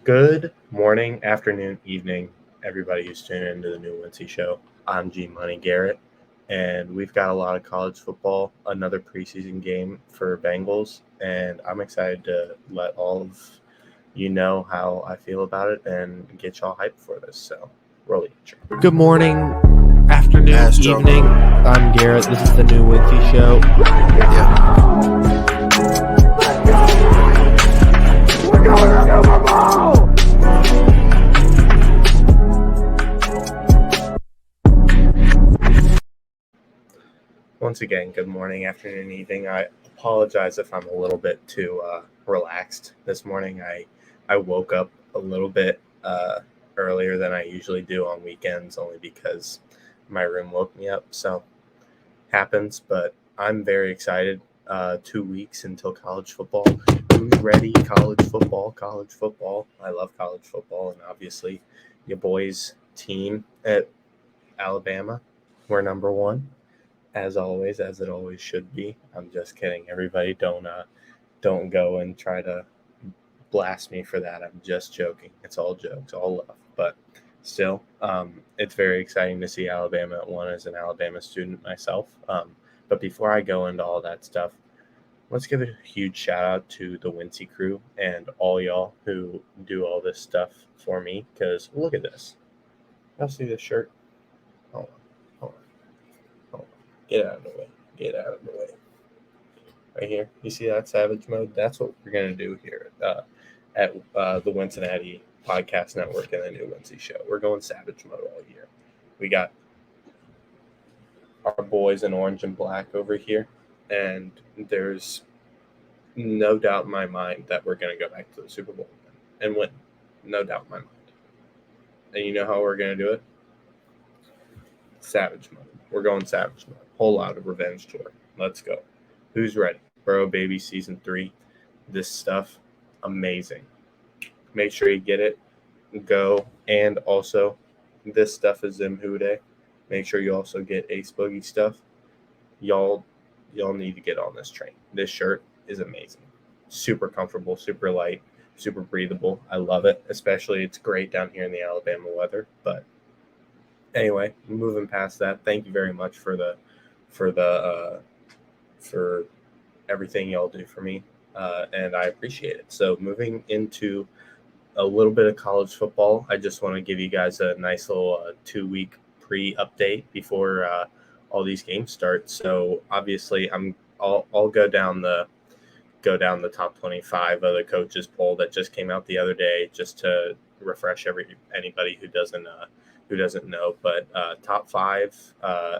Good morning, afternoon, evening, everybody who's tuning into the new Wincy show. I'm G Money Garrett, and we've got a lot of college football, another preseason game for Bengals, and I'm excited to let all of you know how I feel about it and get y'all hyped for this. So, roll the intro. Good morning, afternoon, evening. I'm Garrett. This is the new Wincy show. Once again, good morning, afternoon, evening. I apologize if I'm a little bit too relaxed this morning. I woke up a little bit earlier than I usually do on weekends, only because my room woke me up. So happens, but I'm very excited. 2 weeks until college football. Who's ready? College football. I love college football, and obviously your boys' team at Alabama, we're number one. As always, as it always should be. I'm just kidding. Everybody don't go and try to blast me for that. I'm just joking. It's all jokes, all love. But still, it's very exciting to see Alabama at one as an Alabama student myself. But before I go into all that stuff, let's give a huge shout out to the Wincy crew and all y'all who do all this stuff for me. Because look at this. Y'all see this shirt? Hold on. Get out of the way. Right here. You see that savage mode? That's what we're going to do here at the Wincinnati Podcast Network and the new Wincy show. We're going savage mode all year. We got our boys in orange and black over here. And there's no doubt in my mind that we're going to go back to the Super Bowl and win. No doubt in my mind. And you know how we're going to do it? Savage mode. We're going savage mode. Whole lot of revenge tour. Let's go. Who's ready? Bro, baby, season 3. This stuff, amazing. Make sure you get it. Go. And also, this stuff is Zimhude. Make sure you also get Ace Boogie stuff. Y'all need to get on this train. This shirt is amazing. Super comfortable, super light, super breathable. I love it. Especially, it's great down here in the Alabama weather. But anyway, moving past that, thank you very much for everything y'all do for me, and I appreciate it. So moving into a little bit of college football, I just want to give you guys a nice little 2-week pre-update before all these games start. So obviously, I'll go down the top 25 of the coaches poll that just came out the other day, just to refresh anybody who doesn't know. But top 5: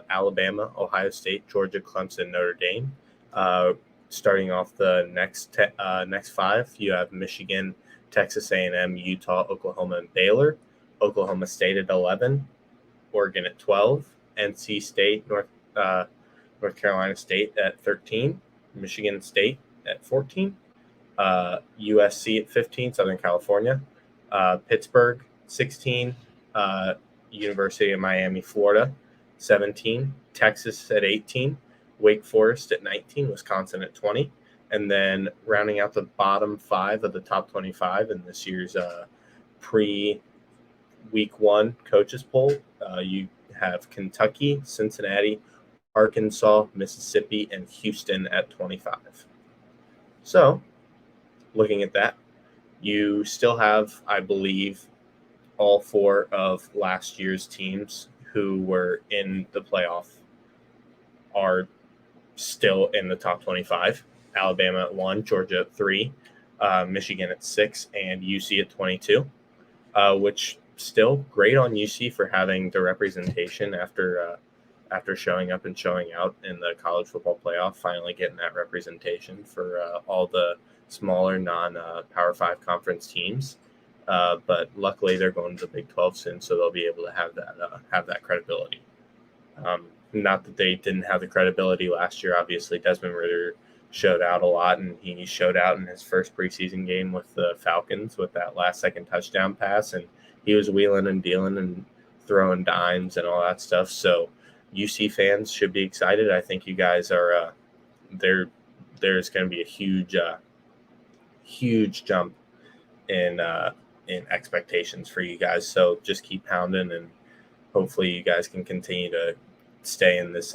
Alabama, Ohio State, Georgia, Clemson, Notre Dame. Starting off the next 5, you have Michigan, Texas A&M, Utah, Oklahoma, and Baylor. Oklahoma State at 11, Oregon at 12, NC State, North Carolina State at 13, Michigan State at 14, USC at 15, Southern California, Pittsburgh 16, University of Miami, Florida 17, Texas at 18, Wake Forest at 19, Wisconsin at 20, and then rounding out the bottom 5 of the top 25 in this year's pre-week 1 coaches poll, you have Kentucky, Cincinnati, Arkansas, Mississippi, and Houston at 25. So, looking at that, you still have, I believe, all 4 of last year's teams who were in the playoff are still in the top 25. Alabama at 1, Georgia at 3, Michigan at 6, and UC at 22, which still great on UC for having the representation after showing up and showing out in the college football playoff, finally getting that representation for all the smaller non-Power 5 conference teams. But luckily they're going to the Big 12 soon, so they'll be able to have that credibility. Not that they didn't have the credibility last year. Obviously, Desmond Ridder showed out a lot, and he showed out in his first preseason game with the Falcons with that last-second touchdown pass, and he was wheeling and dealing and throwing dimes and all that stuff. So UC fans should be excited. I think you guys are there's going to be a huge jump in in expectations for you guys. So just keep pounding, and hopefully you guys can continue to stay in this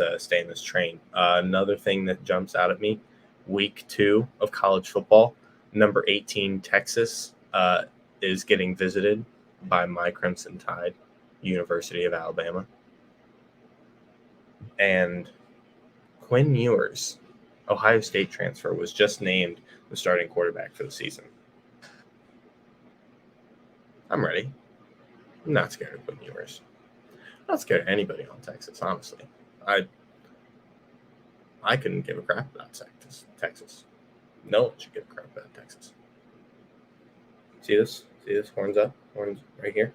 train. Another thing that jumps out at me: week 2 of college football. Number 18 Texas is getting visited by my Crimson Tide, University of Alabama, and Quinn Ewers, Ohio State transfer, was just named the starting quarterback for the season. I'm ready. I'm not scared of Quinn Ewers. I'm not scared of anybody on Texas, honestly. I couldn't give a crap about Texas. No one should give a crap about Texas. See this? See this? Horns up. Horns right here.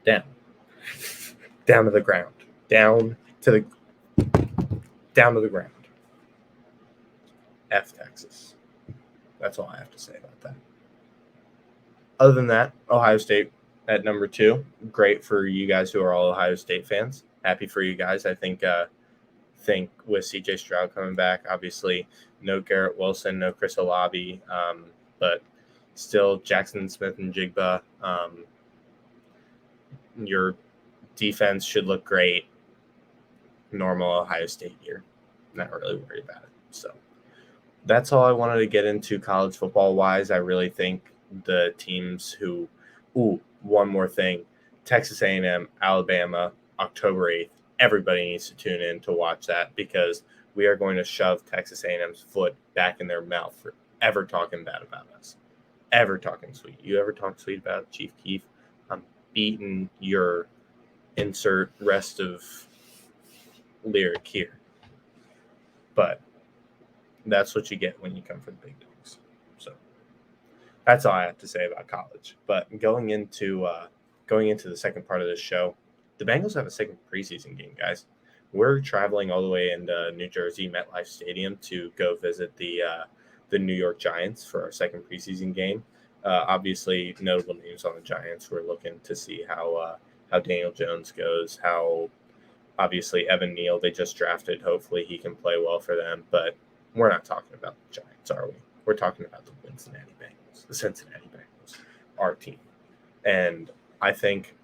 Down. Down to the ground. Down to the ground. F Texas. That's all I have to say about that. Other than that, Ohio State at number 2. Great for you guys who are all Ohio State fans. Happy for you guys. I think with CJ Stroud coming back, obviously no Garrett Wilson, no Chris Olave, but still Jackson Smith and Jigba. Your defense should look great. Normal Ohio State year. Not really worried about it. So that's all I wanted to get into college football wise. I really think the teams who, one more thing, Texas A&M, Alabama, October 8th. Everybody needs to tune in to watch that, because we are going to shove Texas A&M's foot back in their mouth for ever talking bad about us, ever talking sweet. You ever talk sweet about Chief Keef? I'm beating your insert rest of lyric here. But that's what you get when you come for the big dogs. So that's all I have to say about college. But going into the second part of this show, the Bengals have a second preseason game, guys. We're traveling all the way into New Jersey, MetLife Stadium, to go visit the New York Giants for our second preseason game. Obviously, notable names on the Giants. We're looking to see how Daniel Jones goes, how obviously Evan Neal, they just drafted. Hopefully he can play well for them. But we're not talking about the Giants, are we? We're talking about the Cincinnati Bengals, the Cincinnati Bengals, our team. And I think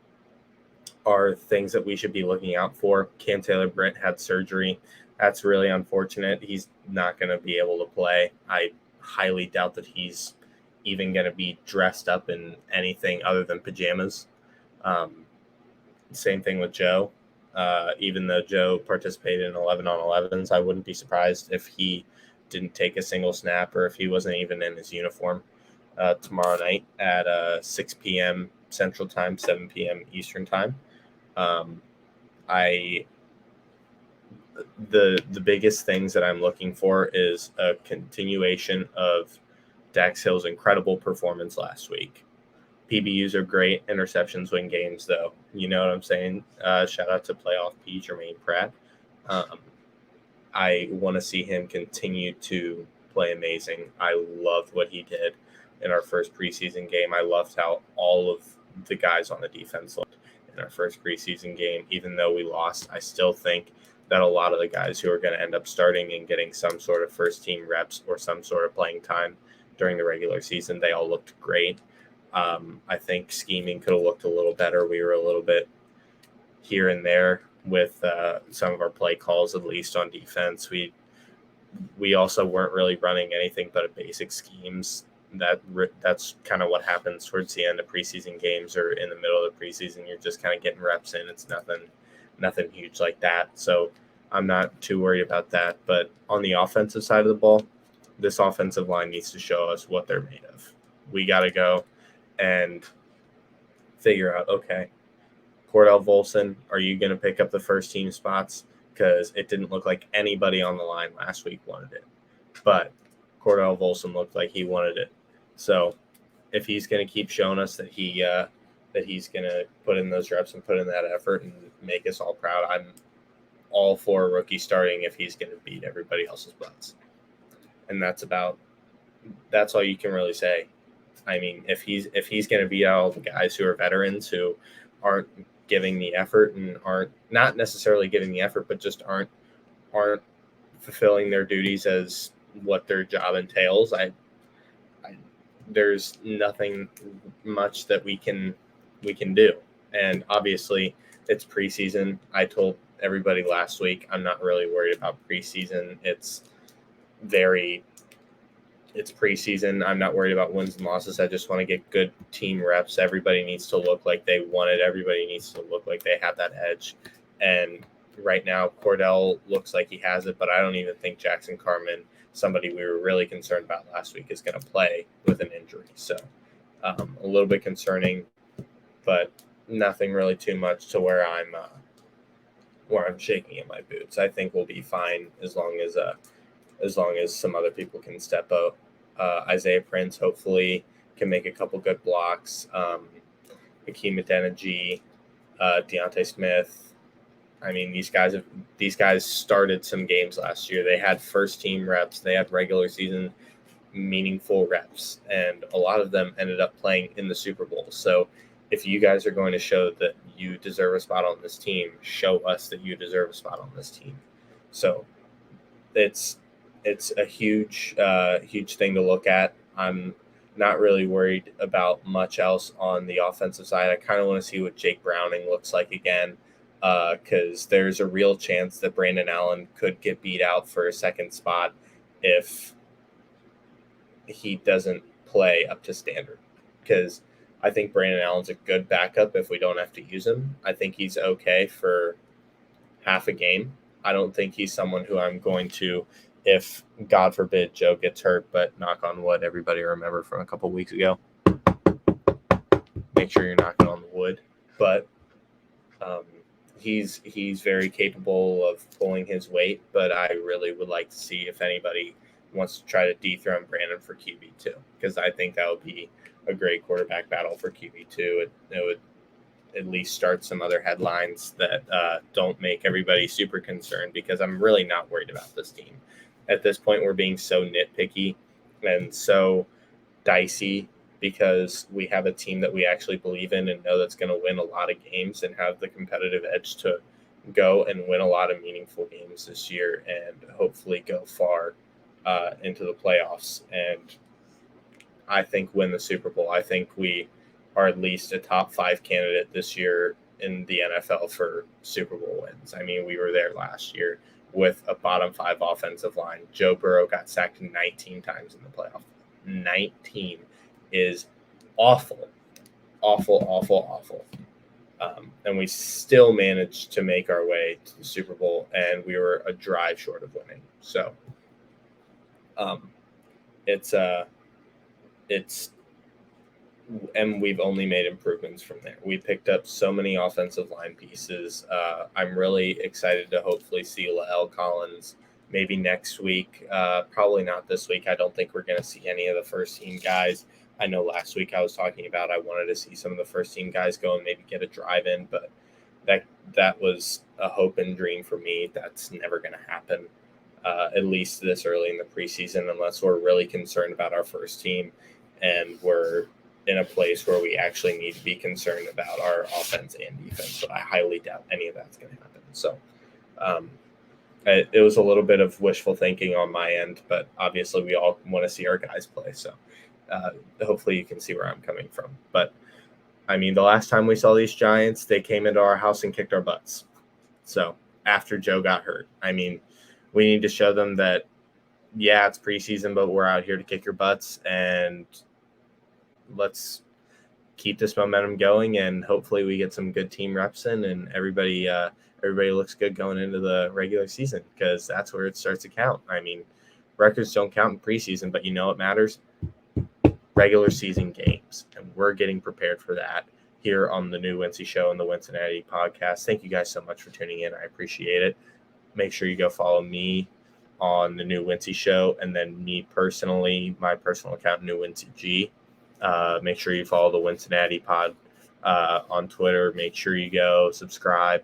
are things that we should be looking out for. Cam Taylor-Britt had surgery. That's really unfortunate. He's not going to be able to play. I highly doubt that he's even going to be dressed up in anything other than pajamas. Same thing with Joe. Even though Joe participated in 11-on-11s, I wouldn't be surprised if he didn't take a single snap or if he wasn't even in his uniform tomorrow night at 6 p.m. Central Time, 7 p.m. Eastern Time. The biggest things that I'm looking for is a continuation of Dax Hill's incredible performance last week. PBUs are great. Interceptions win games, though. You know what I'm saying? Shout out to playoff P, Jermaine Pratt. I want to see him continue to play amazing. I loved what he did in our first preseason game. I loved how all of the guys on the defense looked in our first preseason game. Even though we lost, I still think that a lot of the guys who are going to end up starting and getting some sort of first-team reps or some sort of playing time during the regular season, they all looked great. I think scheming could have looked a little better. We were a little bit here and there with some of our play calls, at least on defense. We also weren't really running anything but a basic schemes. That's kind of what happens towards the end of preseason games or in the middle of the preseason. You're just kind of getting reps in. It's nothing huge like that. So I'm not too worried about that. But on the offensive side of the ball, this offensive line needs to show us what they're made of. We got to go and figure out, okay, Cordell Volson, are you going to pick up the first team spots? Because it didn't look like anybody on the line last week wanted it. But Cordell Volson looked like he wanted it. So if he's going to keep showing us that he's going to put in those reps and put in that effort and make us all proud, I'm all for a rookie starting if he's going to beat everybody else's butts. And that's all you can really say. I mean, if he's going to beat out all the guys who are veterans who aren't giving the effort and aren't not necessarily giving the effort, but just aren't fulfilling their duties as what their job entails, there's nothing much that we can do. And obviously, it's preseason. I told everybody last week I'm not really worried about preseason. It's preseason. I'm not worried about wins and losses. I just want to get good team reps. Everybody needs to look like they won it. Everybody needs to look like they have that edge. And right now, Cordell looks like he has it, but I don't even think Jackson Carman, somebody we were really concerned about last week, is going to play with an injury. So a little bit concerning, but nothing really too much to where I'm shaking in my boots. I think we'll be fine as long as some other people can step up. Isaiah Prince hopefully can make a couple good blocks. Hakeem Adeniji, Deontay Smith. I mean, these guys started some games last year. They had first team reps. They had regular season meaningful reps, and a lot of them ended up playing in the Super Bowl. So if you guys are going to show that you deserve a spot on this team, show us that you deserve a spot on this team. So it's a huge thing to look at. I'm not really worried about much else on the offensive side. I kind of want to see what Jake Browning looks like again, because there's a real chance that Brandon Allen could get beat out for a second spot if he doesn't play up to standard. Because I think Brandon Allen's a good backup if we don't have to use him. I think he's okay for half a game. I don't think he's someone who I'm going to, if God forbid Joe gets hurt, but knock on wood, everybody remember from a couple weeks ago. Make sure you're knocking on the wood. But he's very capable of pulling his weight, but I really would like to see if anybody wants to try to dethrone Brandon for QB2, because I think that would be a great quarterback battle for QB2. It would at least start some other headlines that don't make everybody super concerned, because I'm really not worried about this team. At this point, we're being so nitpicky and so dicey because we have a team that we actually believe in and know that's going to win a lot of games and have the competitive edge to go and win a lot of meaningful games this year and hopefully go far into the playoffs. And I think win the Super Bowl. I think we are at least a top 5 candidate this year in the NFL for Super Bowl wins. I mean, we were there last year with a bottom 5 offensive line. Joe Burrow got sacked 19 times in the playoff. 19 is awful. And we still managed to make our way to the Super Bowl, and we were a drive short of winning. So and we've only made improvements from there. We picked up so many offensive line pieces. I'm really excited to hopefully see Lael Collins maybe next week. Probably not this week. I don't think we're going to see any of the first team guys. I know last week I was talking about I wanted to see some of the first team guys go and maybe get a drive in, but that was a hope and dream for me. That's never going to happen, at least this early in the preseason, unless we're really concerned about our first team and we're in a place where we actually need to be concerned about our offense and defense. But I highly doubt any of that's going to happen. So it was a little bit of wishful thinking on my end, but obviously we all want to see our guys play. So hopefully you can see where I'm coming from. But I mean, the last time we saw these Giants, they came into our house and kicked our butts. So after Joe got hurt, I mean, we need to show them that, yeah, it's preseason, but we're out here to kick your butts, and let's keep this momentum going, and hopefully we get some good team reps in, and everybody looks good going into the regular season, because that's where it starts to count. I mean, records don't count in preseason, but you know what matters? Regular season games, and we're getting prepared for that here on the new Wincy Show and the Wincinnati podcast. Thank you guys so much for tuning in. I appreciate it. Make sure you go follow me on the new Wincy Show, and then me personally, my personal account, New Wincy G. Make sure you follow the Wincinnati pod on Twitter. Make sure you go subscribe.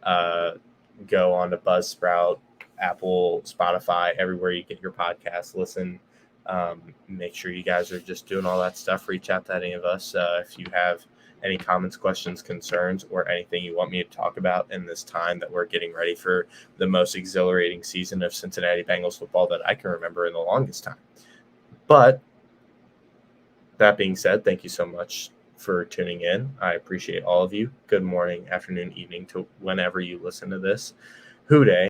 Go on to Buzzsprout, Apple, Spotify, everywhere you get your podcast. Listen. Make sure you guys are just doing all that stuff. Reach out to any of us if you have any comments, questions, concerns, or anything you want me to talk about in this time that we're getting ready for the most exhilarating season of Cincinnati Bengals football that I can remember in the longest time. But that being said, thank you so much for tuning in. I appreciate all of you. Good morning, afternoon, evening to whenever you listen to this. Hoo day.